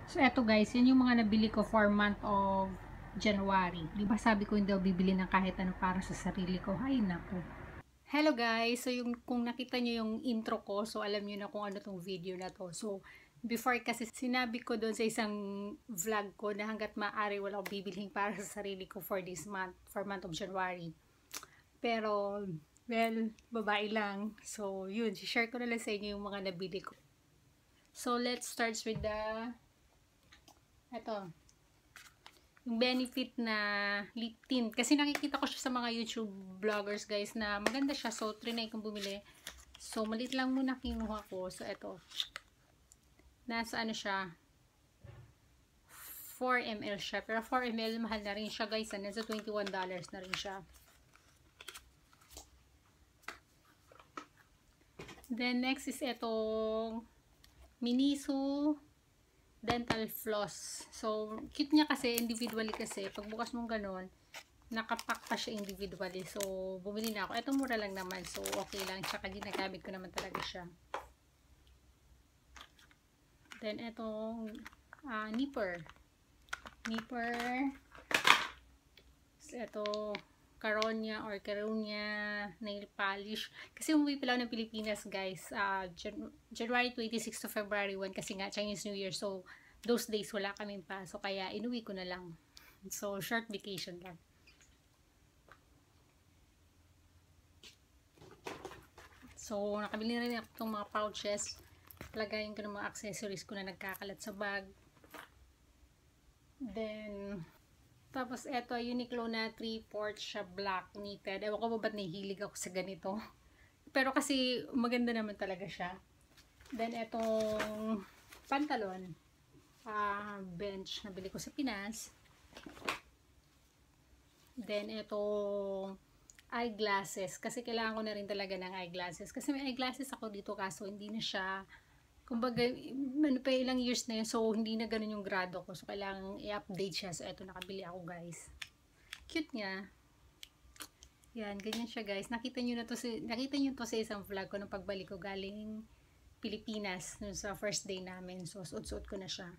So, eto guys, yun yung mga nabili ko for month of January. Di ba sabi ko hindi ako bibili ng kahit ano para sa sarili ko? Ay, naku. Hello guys! So, kung nakita nyo yung intro ko, so alam nyo na kung ano tong video na to. So, before kasi sinabi ko doon sa isang vlog ko na hanggat maaari wala akong bibilhin para sa sarili ko for this month, for month of January. Pero, well, babae lang. So, yun, share ko na lang sa inyo yung mga nabili ko. So, let's start with ito, yung benefit na lip tint. Kasi nakikita ko siya sa mga YouTube vloggers guys na maganda siya. So, trinay kong bumili. So, malit lang muna kinuha ko. So, ito. Nasa ano siya? 4 ml siya. Pero 4 ml mahal na rin siya guys. Nasa $21 na rin siya. Then, next is itong Miniso dental floss. So, cute niya kasi, individually kasi. Pagbukas mong ganun, nakapack pa siya individually. So, bumili na ako. Ito mura lang naman. So, okay lang. Tsaka ginagamit ko naman talaga siya. Then, itong nipper. Nipper. So, ito, Caronia or Caronia nail polish. Kasi umuwi pala ng Pilipinas guys. January 26 to February 1 kasi nga Chinese New Year. So, those days wala kaming pasok. Kaya inuwi ko na lang. So, short vacation lang. So, nakabili na rin ako itong mga pouches. Lagayin ko ng mga accessories ko na nagkakalat sa bag. Then, tapos, eto, Uniqlo na 3/4 siya black knitted. Ewan ko ba ba't nahihilig ako sa ganito. Pero kasi, maganda naman talaga siya. Then, etong pantalon. Bench, nabili ko sa Pinas. Then, etong eyeglasses. Kasi kailangan ko na rin talaga ng eyeglasses. Kasi may eyeglasses ako dito kaso hindi na siya, kumbaga, ano pa ilang years na yun. So, hindi na ganun yung grado ko. So, kailangan i-update siya. So, eto, nakabili ako, guys. Cute niya. Yan, ganyan siya, guys. Nakita nyo to sa isang vlog ko nung pagbalik ko galing Pilipinas. Nung sa first day namin. So, suot-suot ko na siya.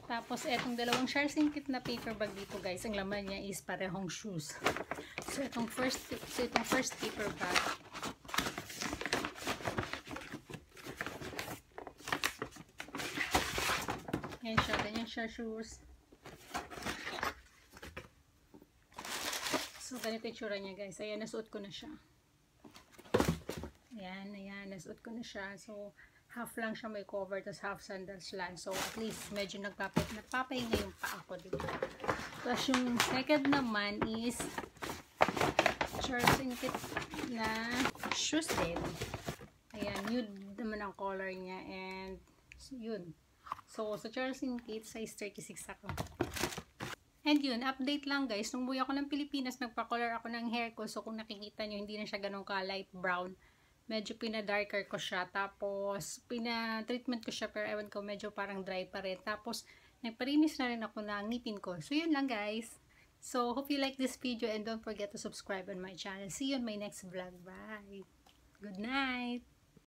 Tapos, etong dalawang sharing kit na paper bag dito, guys. Ang laman niya is parehong shoes. So, itong first paper bag. Yan siya, ganyan siya shoes. So, ganito yung tsura niya guys. Ayan, nasuot ko na siya. Ayan, nasuot ko na siya. So, half lang siya may cover, tapos half sandals lang. So, at least, medyo nagpapahinga yung paa ko dito. Tapos, yung second naman is sharing kit na shoes din. Ayan, nude naman ang color niya. And, yun. So, sa Charleston Kit, size 36 ako. And yun, update lang guys. Nung buhay ako ng Pilipinas, nagpa-color ako ng hair ko. So, kung nakikita nyo, hindi na siya ganun ka light brown. Medyo pina-darker ko siya. Tapos, pina-treatment ko siya. Pero ewan ko, medyo parang dry pa rin. Tapos, nagparinis na rin ako ng ngipin ko. So, yun lang guys. So, hope you like this video and don't forget to subscribe on my channel. See you on my next vlog. Bye! Good night!